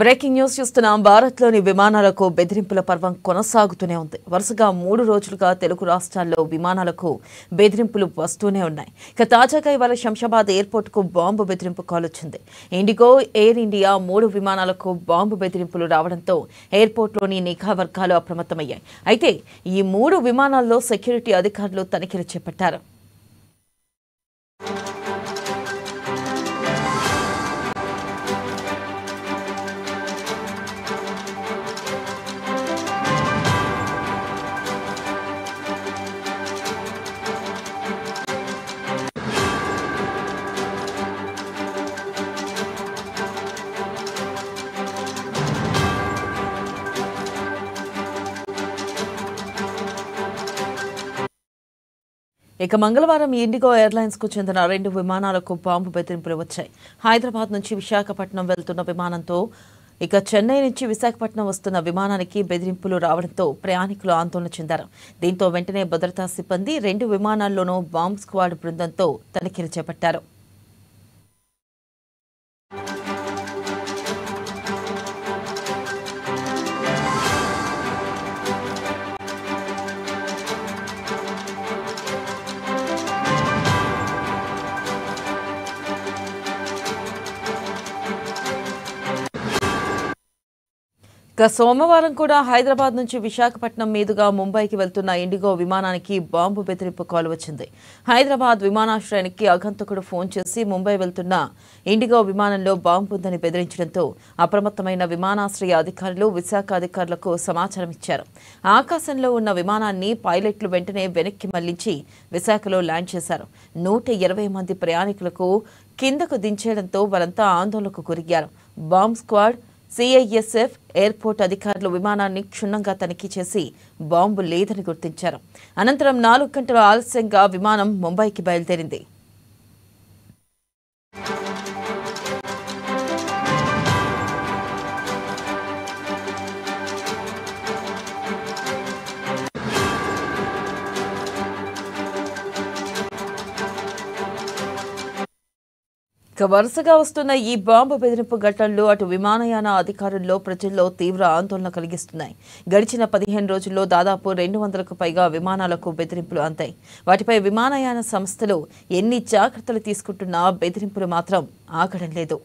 Breaking news చూస్తున్నాం. భారత్లోని విమానాలకు బెదిరింపుల పర్వం కొనసాగుతూనే ఉంది. వరుసగా 3 రోజులుగా తెలుగు రాష్ట్రాల్లో విమానాలకు బెదిరింపులు వస్తూనే ఉన్నాయి. ఇక తాజాగా ఇవాళ శంషాబాద్ ఎయిర్పోర్టుకు బాంబు బెదిరింపు కాల్ వచ్చింది. ఇండిగో, ఎయిర్ ఇండియా 3 విమానాలకు బాంబు బెదిరింపులు రావడంతో ఎయిర్పోర్టులోని నిఘా వర్గాలు అప్రమత్తమయ్యాయి. అయితే ఈ 3 విమానాల్లో సెక్యూరిటీ అధికారులు తనిఖీలు చేపట్టారు. ఇక మంగళవారం ఇండిగో ఎయిర్లైన్స్ కు చెందిన 2 విమానాలకు బాంబు బెదిరింపులు వచ్చాయి. హైదరాబాద్ నుంచి విశాఖపట్నం వెళ్తున్న విమానంతో ఇక చెన్నై నుంచి విశాఖపట్నం వస్తున్న విమానానికి బెదిరింపులు రావడంతో ప్రయాణికులు ఆందోళన చెందారు. దీంతో వెంటనే భద్రతా సిబ్బంది 2 విమానాల్లోనూ బాంబ్ స్క్వాడ్ బృందంతో తనిఖీలు చేపట్టారు. ఇక సోమవారం కూడా హైదరాబాద్ నుంచి విశాఖపట్నం మీదుగా ముంబైకి వెళ్తున్న ఇండిగో విమానానికి బాంబు బెదిరింపు కాల్ వచ్చింది. హైదరాబాద్ విమానాశ్రయానికి ఆగంతకుడు ఫోన్ చేసి ముంబై వెళ్తున్న ఇండిగో విమానంలో బాంబు ఉందని బెదిరించడంతో అప్రమత్తమైన విమానాశ్రయ అధికారులు విశాఖ అధికారులకు సమాచారం ఇచ్చారు. ఆకాశంలో ఉన్న విమానాన్ని పైలట్లు వెంటనే వెనక్కి మళ్లించి విశాఖలో ల్యాండ్ చేశారు. 120 మంది ప్రయాణికులకు కిందకు దించేయడంతో వారంతా ఆందోళనకు గురయ్యారు. బాంబ్ స్క్వాడ్, సిఐఎస్ఎఫ్, ఎయిర్పోర్ట్ అధికారులు విమానాన్ని క్షుణ్ణంగా తనిఖీ చేసి బాంబు లేదని గుర్తించారు. అనంతరం 4 గంటల ఆలస్యంగా విమానం ముంబైకి బయలుదేరింది. ఇక వరుసగా వస్తున్న ఈ బాంబు బెదిరింపు ఘటనలు అటు విమానయాన అధికారుల్లో ప్రజల్లో తీవ్ర ఆందోళన కలిగిస్తున్నాయి. గడిచిన 15 రోజుల్లో దాదాపు 200కు పైగా విమానాలకు బెదిరింపులు అందాయి. వాటిపై విమానయాన సంస్థలు ఎన్ని జాగ్రత్తలు తీసుకుంటున్నా బెదిరింపులు మాత్రం ఆగడం లేదు.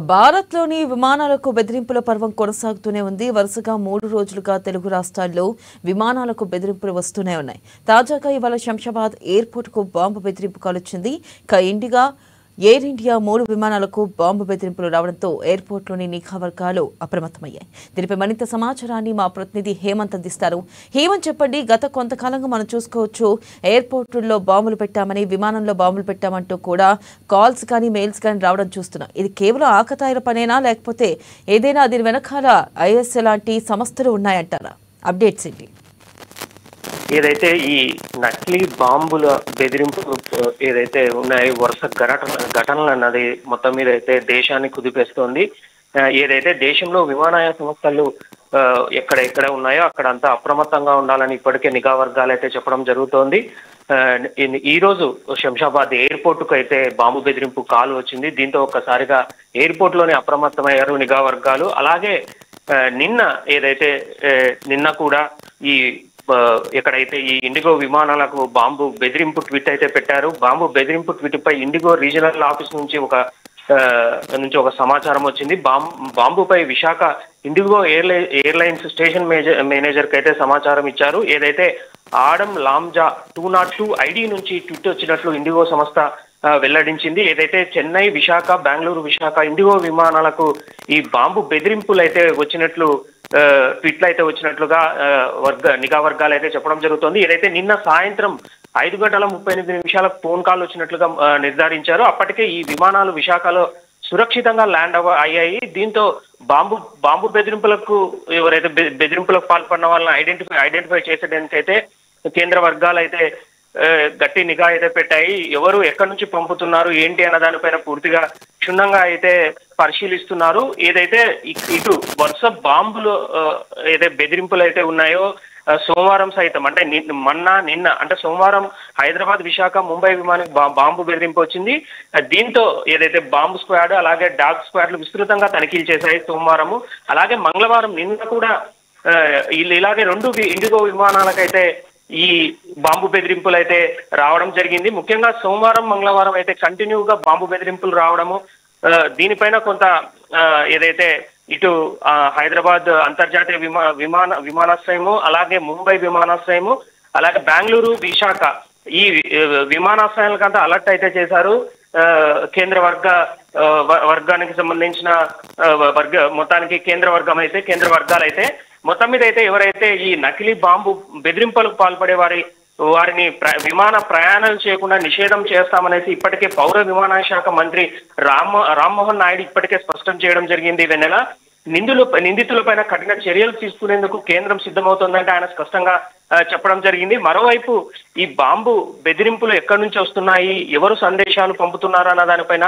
భారత్లోని విమానాలకు బెదిరింపుల పర్వం కొనసాగుతూనే ఉంది. వరుసగా 3 రోజులుగా తెలుగు రాష్ట్రాల్లో విమానాలకు బెదిరింపులు వస్తూనే ఉన్నాయి. తాజాగా ఇవాళ శంషాబాద్ ఎయిర్పోర్టుకు బాంబు బెదిరింపు కాల్ వచ్చింది. ఇక ఎయిర్ ఇండియా 3 విమానాలకు బాంబు బెదిరింపులు రావడంతో ఎయిర్పోర్టులోని నిఘా వర్గాలు అప్రమత్తమయ్యాయి. దీనిపై మరింత సమాచారాన్ని మా ప్రతినిధి హేమంత్ అందిస్తారు. హేమంత్, చెప్పండి, గత కొంతకాలంగా మనం చూసుకోవచ్చు ఎయిర్పోర్టుల్లో బాంబులు పెట్టామని, విమానంలో బాంబులు పెట్టామంటూ కూడా కాల్స్ కానీ మెయిల్స్ కానీ రావడం చూస్తున్నాం. ఇది కేవలం ఆకతాయిల పనేనా, లేకపోతే ఏదైనా దీని వెనకాల ఐఎస్ఏ లాంటి సంస్థలు ఉన్నాయంటారా? అప్డేట్స్ ఏంటి? ఏదైతే ఈ నకిలీ బాంబుల బెదిరింపు ఏదైతే ఉన్నాయో వరుస ఘటనలు అన్నది మొత్తం మీద అయితే దేశాన్ని కుదిపేస్తోంది. ఏదైతే దేశంలో విమానయాన సంస్థలు ఎక్కడ ఉన్నాయో అక్కడంతా అప్రమత్తంగా ఉండాలని ఇప్పటికే నిఘా వర్గాలు అయితే చెప్పడం జరుగుతోంది. ఈ రోజు శంషాబాద్ ఎయిర్పోర్టుకు అయితే బాంబు బెదిరింపు కాల్ వచ్చింది. దీంతో ఒక్కసారిగా ఎయిర్పోర్ట్ లోనే అప్రమత్తమయ్యారు నిఘా వర్గాలు. అలాగే నిన్న కూడా ఈ ఎక్కడైతే ఈ ఇండిగో విమానాలకు బాంబు బెదిరింపు ట్వీట్ అయితే పెట్టారు. బాంబు బెదిరింపు ట్వీట్ పై ఇండిగో రీజనల్ ఆఫీస్ నుంచి ఒక సమాచారం వచ్చింది. బాంబుపై Visakha IndiGo airlines station manager కి అయితే సమాచారం ఇచ్చారు. ఏదైతే ఆడమ్ లాంజా 202 ఐడి నుంచి ట్వీట్ వచ్చినట్లు ఇండిగో సంస్థ వెల్లడించింది. ఏదైతే చెన్నై, విశాఖ, బెంగళూరు, విశాఖ ఇండిగో విమానాలకు ఈ బాంబు బెదిరింపులు అయితే వచ్చినట్లు ట్వీట్లు అయితే వచ్చినట్లుగా నిఘా వర్గాలు అయితే చెప్పడం జరుగుతుంది. ఏదైతే నిన్న సాయంత్రం 5:38 ఫోన్ కాల్ వచ్చినట్లుగా నిర్ధారించారు. అప్పటికే ఈ విమానాలు విశాఖలో సురక్షితంగా ల్యాండ్ అయ్యాయి. దీంతో బాంబు బెదిరింపులకు ఎవరైతే బెదిరింపులకు పాల్పడిన వాళ్ళని ఐడెంటిఫై చేసేదానికైతే కేంద్ర వర్గాలు అయితే గట్టి నిఘా అయితే పెట్టాయి. ఎవరు ఎక్కడి నుంచి పంపుతున్నారు ఏంటి అన్న దానిపైన పూర్తిగా క్షుణ్ణంగా అయితే పరిశీలిస్తున్నారు. ఏదైతే ఇటు వరుస బాంబులు ఏదైతే బెదిరింపులు అయితే ఉన్నాయో సోమవారం సైతం అంటే నిన్న అంటే సోమవారం హైదరాబాద్, విశాఖ, ముంబై విమానానికి బాంబు బెదిరింపు వచ్చింది. దీంతో ఏదైతే బాంబు స్క్వాడ్ అలాగే డాగ్ స్క్వాడ్లు విస్తృతంగా తనిఖీలు చేశాయి సోమవారము. అలాగే మంగళవారం నిన్న కూడా ఇలాగే 2 ఇండిగో విమానాలకైతే ఈ బాంబు బెదిరింపులు అయితే రావడం జరిగింది. ముఖ్యంగా సోమవారం, మంగళవారం అయితే కంటిన్యూగా బాంబు బెదిరింపులు రావడము, దీనిపైన కొంత ఏదైతే ఇటు హైదరాబాద్ అంతర్జాతీయ విమానాశ్రయము అలాగే ముంబై విమానాశ్రయము అలాగే బెంగళూరు, విశాఖ ఈ విమానాశ్రయాలకంతా అలర్ట్ అయితే చేశారు. కేంద్ర వర్గానికి సంబంధించిన మొత్తానికి కేంద్ర వర్గాలు అయితే మొత్తం మీద అయితే ఎవరైతే ఈ నకిలీ బాంబు బెదిరింపులకు పాల్పడే వారిని విమాన ప్రయాణాలు చేయకుండా నిషేధం చేస్తామనేసి ఇప్పటికే పౌర విమానయాన శాఖ మంత్రి రామ్మోహన్ నాయుడు ఇప్పటికే స్పష్టం చేయడం జరిగింది. వెన్నెల నిందితులపైన కఠిన చర్యలు తీసుకునేందుకు కేంద్రం సిద్ధమవుతోందంటే ఆయన స్పష్టంగా చెప్పడం జరిగింది. మరోవైపు ఈ బాంబు బెదిరింపులు ఎక్కడి నుంచి వస్తున్నాయి, ఎవరు సందేశాలు పంపుతున్నారు అన్న దానిపైన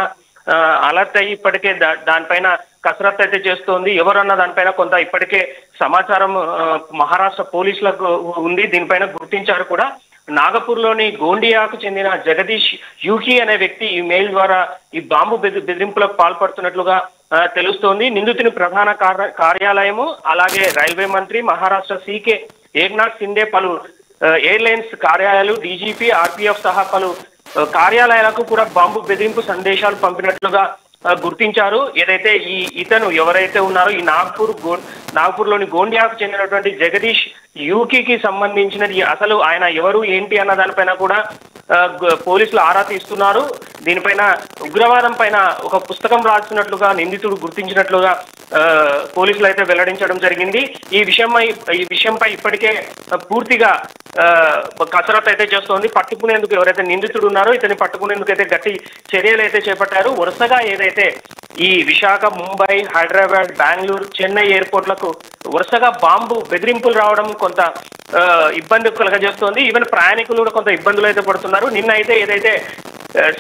అలర్ట్ అయ్యి ఇప్పటికే దానిపైన కసరత్తు అయితే చేస్తోంది. ఎవరన్న దానిపైన కొంత ఇప్పటికే సమాచారం మహారాష్ట్ర పోలీసులకు ఉంది. దీనిపైన గుర్తించారు కూడా. నాగపూర్లోని గోండియాకు చెందిన జగదీష్ యూకీ అనే వ్యక్తి ఈ మెయిల్ ద్వారా ఈ బాంబు బెదిరింపులకు పాల్పడుతున్నట్లుగా తెలుస్తోంది. నిందితుని ప్రధాన కార్యాలయము అలాగే రైల్వే మంత్రి మహారాష్ట్ర సీకే ఏక్నాథ్ సిండే పలు ఎయిర్లైన్స్ కార్యాలయాలు, డీజీపీ, ఆర్పీఎఫ్ సహా పలు కార్యాలయాలకు కూడా బాంబు బెదిరింపు సందేశాలు పంపినట్లుగా గుర్తించారు. ఏదైతే ఇతను ఎవరైతే ఉన్నారో ఈ నాగ్పూర్లోని గోండియాకు చెందినటువంటి జగదీష్ యూకీకి సంబంధించినది అసలు ఆయన ఎవరు ఏంటి అన్న దానిపైన కూడా పోలీసులు ఆరా తీస్తున్నారు. దీనిపైన ఉగ్రవాదం పైన ఒక పుస్తకం రాస్తున్నట్లుగా నిందితుడు గుర్తించినట్లుగా పోలీసులు అయితే వెల్లడించడం జరిగింది. ఈ విషయంపై ఇప్పటికే పూర్తిగా కసరత్తు అయితే చేస్తోంది. పట్టుకునేందుకు ఎవరైతే నిందితుడు ఉన్నారో ఇతన్ని పట్టుకునేందుకు అయితే గట్టి చర్యలు అయితే చేపట్టారు. వరుసగా ఏదైతే ఈ విశాఖ, ముంబై, హైదరాబాద్, బెంగళూరు, చెన్నై ఎయిర్పోర్ట్లకు వరుసగా బాంబు బెదిరింపులు రావడం కొంత ఇబ్బంది కలగజేస్తోంది. ఈవెన్ ప్రయాణికులు కూడా కొంత ఇబ్బందులు అయితే పడుతున్నారు. నిన్న అయితే ఏదైతే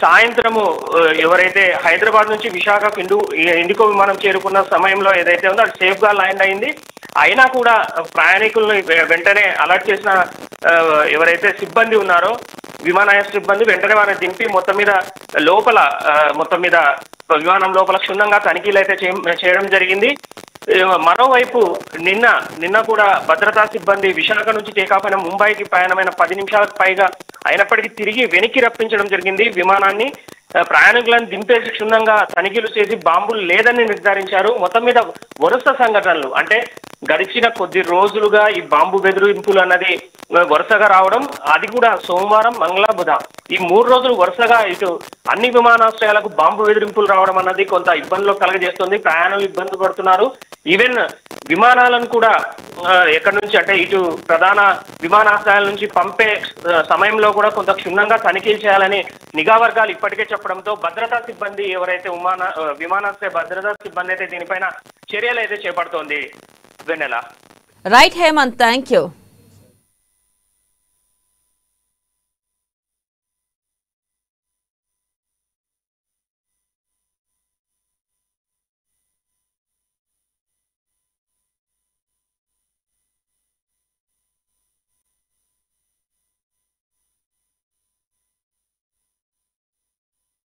సాయంత్రము ఎవరైతే హైదరాబాద్ నుంచి విశాఖకు ఇండిగో విమానం చేరుకున్న సమయంలో ఏదైతే ఉందో అది సేఫ్ గా ల్యాండ్ అయింది. అయినా కూడా ప్రయాణికులను వెంటనే అలర్ట్ చేసిన ఎవరైతే సిబ్బంది ఉన్నారో విమానాశ్రయ సిబ్బంది వెంటనే వారిని దింపి మొత్తం మీద విమానం లోపల క్షుణ్ణంగా తనిఖీలు అయితే చేయడం జరిగింది. మరోవైపు నిన్న కూడా భద్రతా సిబ్బంది విశాఖ నుంచి టేకాఫ్ అయిన ముంబైకి ప్రయాణమైన 10 నిమిషాలకు పైగా అయినప్పటికీ తిరిగి వెనక్కి రప్పించడం జరిగింది. విమానాన్ని ప్రయాణికులను దింపేసి క్షుణ్ణంగా తనిఖీలు చేసి బాంబులు లేదని నిర్ధారించారు. మొత్తం మీద వరుస సంఘటనలు అంటే గడిచిన కొద్ది రోజులుగా ఈ బాంబు బెదిరింపులు అన్నది వరుసగా రావడం, అది కూడా సోమవారం, మంగళ, బుధ ఈ 3 రోజులు వరుసగా ఇటు అన్ని విమానాశ్రయాలకు బాంబు బెదిరింపులు రావడం అన్నది కొంత ఇబ్బందులు కలగజేస్తుంది. ప్రయాణాలు ఇబ్బంది పడుతున్నారు. ఈవెన్ విమానాలను కూడా ఎక్కడి నుంచి అంటే ఇటు ప్రధాన విమానాశ్రయాల నుంచి పంపే సమయంలో కూడా కొంత క్షుణ్ణంగా తనిఖీలు చేయాలని నిఘా వర్గాలు ఇప్పటికే చెప్పడంతో భద్రతా సిబ్బంది ఎవరైతే విమానాశ్రయ భద్రతా సిబ్బంది అయితే దీనిపైన చర్యలు అయితే చేపడుతోంది. Vennela. Right Hemanth, thank you.